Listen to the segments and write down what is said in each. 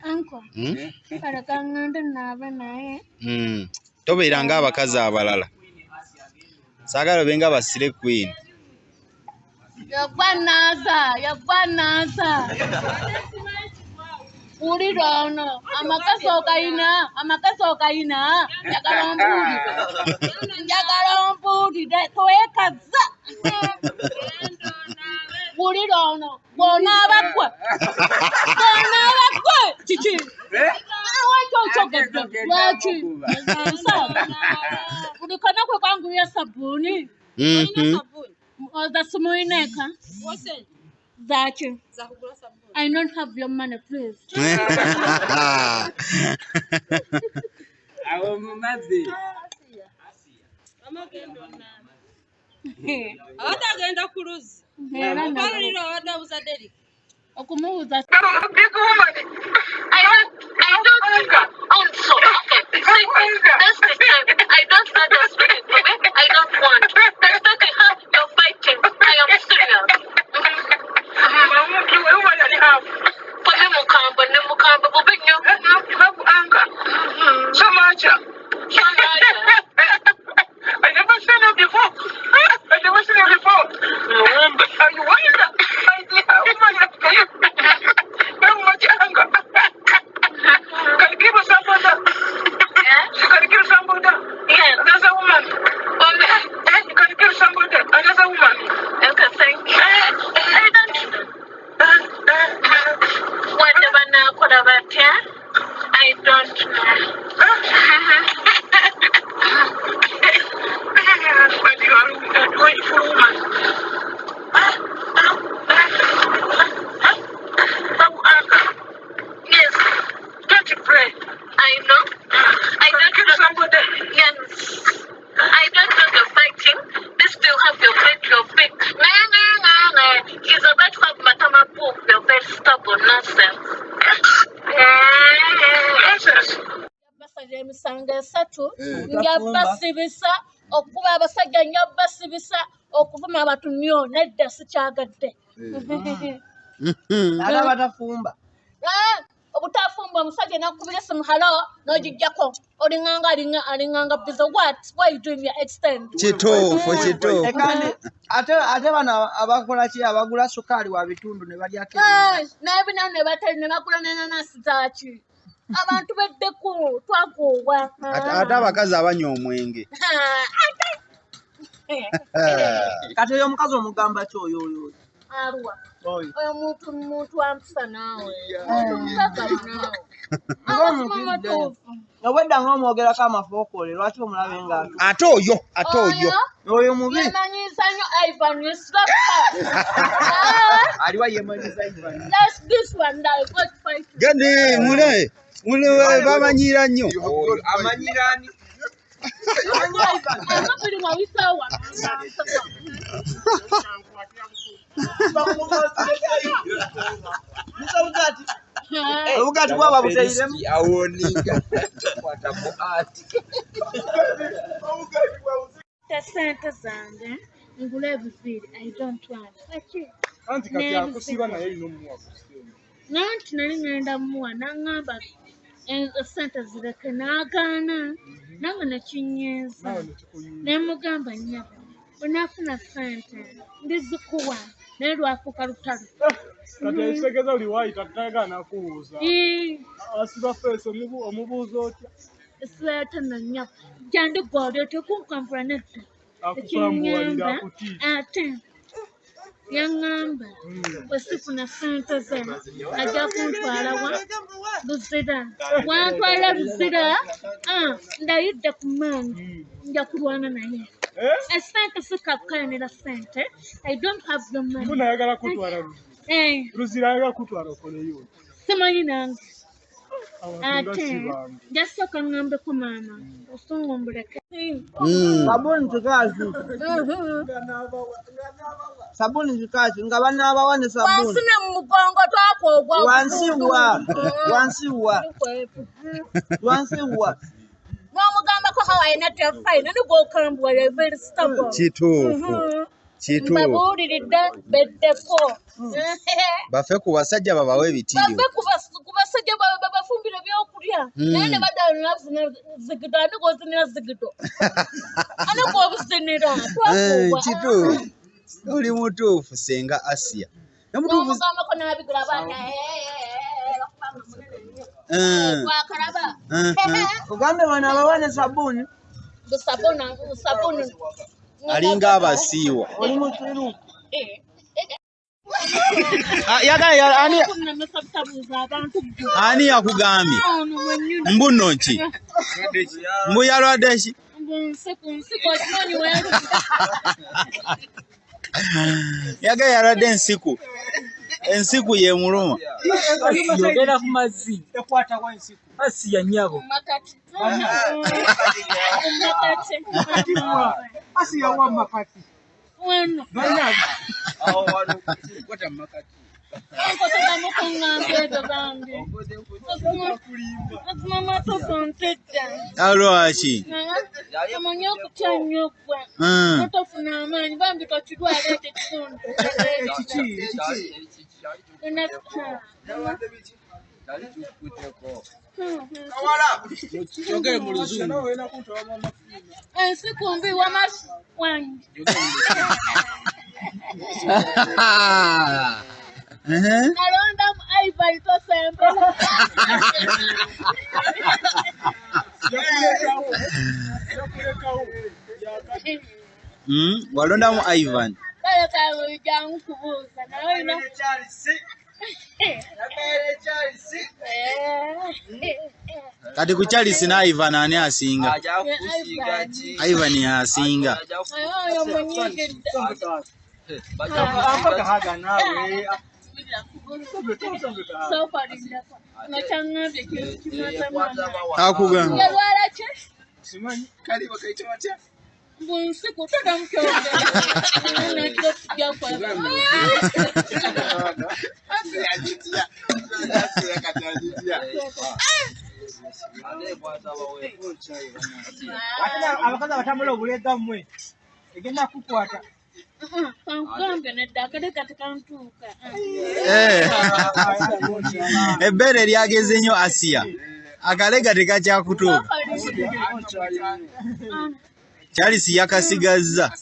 Uncle. Karakanganda nabe naye. Tobeeranga abakazi abalala. Saagala benga basire queen. Yagwanaza. Ulirono amakaso kaina yakalompudi toekaza ulirono bona bakwe chichi wachi ulikana kwa kwangu ya sabuni Dasumuineka. What's it? Zachi. I don't have your money, please. I will Mulabe. I'm again on that. What again, the cruise? I don't know what was a daddy. Okumuza. I don't also. Okay. That's the time. I don't understand. I don't want. That's not the half you're fighting. I am serious. So much. I never seen it before. Are you worried? How much anger? Can you give us somebody? Can you give somebody? Yeah, there's a woman. Can you give somebody? Another woman. Okay, thank you. I don't whatever now could have attended. I don't know. But you are a grateful woman. Yes, don't you pray. I know. I don't know somebody. Yes. I don't know the fighting. They still have your faith, No. He's about to have Matama Poop, your very stubborn nonsense. Nonsense. Emisanga esatu njabasibisa okuba abasajja njabasibisa okuvuma abatunyo nedda sikyagadde ala batafumba obutafumba omusajja nakubira esimu halo n'ogijjako alinganga bizo what are you doing your extent Kituufu. kandi ate bano abakola ki abagula sukaali wa bitundu ne balyako n'ebinano ne batali ne bagula n'enanasi zaaki abantu beddeku twakuubwa Ate abakazi abanywa omwenge. kati oyo omukazi omugamba ki oyo Arua oyo muntu ampisa naawe omukazi naawe obwedda ng'omwogerako amafookole lwaki omulabe nga Ate oyo. oyo mubi yemanyiza nnyo Ivan yeslapa aliwa yemanyiza Ivan that's this one that got fight Gende mule bamanyira nnyo. amanyirani amapuli mwawisawa obugati bwaba buteiremu sente zange ngula ebiviiri I don't want Anti kati akusiba naye ino muwa kusiba. nanti nali ngenda muwa n'angamba sente zireke n'agaana nange nekinyeeza nemugamba nnyabo bwenaafuna sente ndizikuwa naye lwafuuka lutalo Kati ekitegeeza buli waayita tutayagala kuwuuza. Asiba feesi omubuuza otya? Sente na nnyabo gyandigwali otekunkampula nedda Akusambuwalira akutiisa. ate yaŋŋamba bwe sifuna sente ze ajja kuntwala wa Luzira wantwala Luzira ndayidde ku mangi nja kulwana naye esente sikakkayanira sente I don't have the money Munayagala kutwala Luzira ayagala kutwala okoleyo. simanyi nange ate njasooka ŋŋambeko maama osungumbuleke sabuni zikazi nga banaabawa ne sabuni wansina mu mugongo twakwogwa wansiwa n'omugambako how I not have fine and go come where very stubborn Kituufu. Kitu. Mbabuuliridde beddeko. Bafe ku basajja babawe ebitiibwa. Bafe ku basajja babafumbira ebyokulya. Naye ne baddaala n'abazina zigito, ate g'ozinira zigito. Ate gw'obuzinira. Kitu. Oli mutuufu senga Asiya. N'omugambako n'abigula abaana. Wakalaba. Ugambe bano abawa ne sabbuuni. Sabuni. Alinga abasiiwa. Oli musiru. Ani yakugambye? Mbuno ki? Mbu yalwadde ki? Yaga yalwadde ensiku. Ensiku ye muluma. Yogera ku mazzi. Tekwata wa ensiku. Asiya nyabo. Asiya wa makati. Bueno. Kwata makati. Alwaki. Walondamu Ivan. Kati ku Charles na Ivan ani asinga? Ivan yasinga. Akugamba. Abakazi abatambula obulega mmwe egenda kukwata. Ebbere lyageze nnyo Asiya. Akalega tekakyakutuuka. Charles yakasigazza.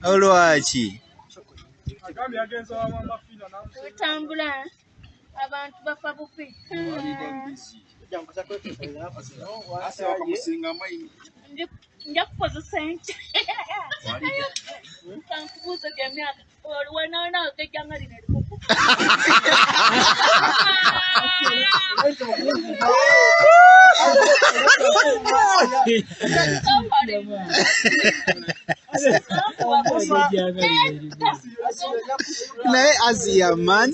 Olwaki? Tambula abantu bafa bupi. Nja kukozesa ente. Kankubuuza gy'emyaka olwanaana ogejjanga lino erikuku. Naye Asiya man.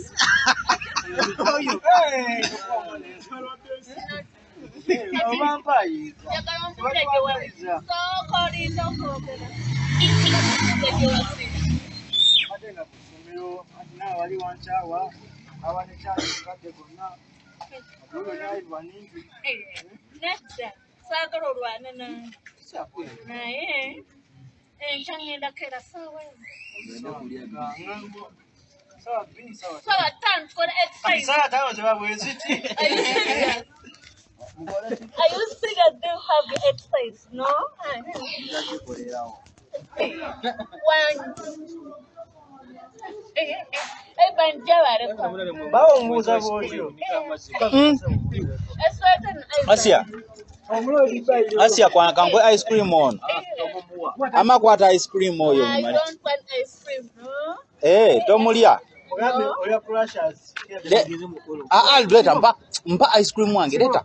Are you serious? They have the exercise, no? Asiya kangwe ice cream on. Ama kwata ice cream oyo. I don't want ice cream, no? Tomulya. Leta mpa ice cream wange leta.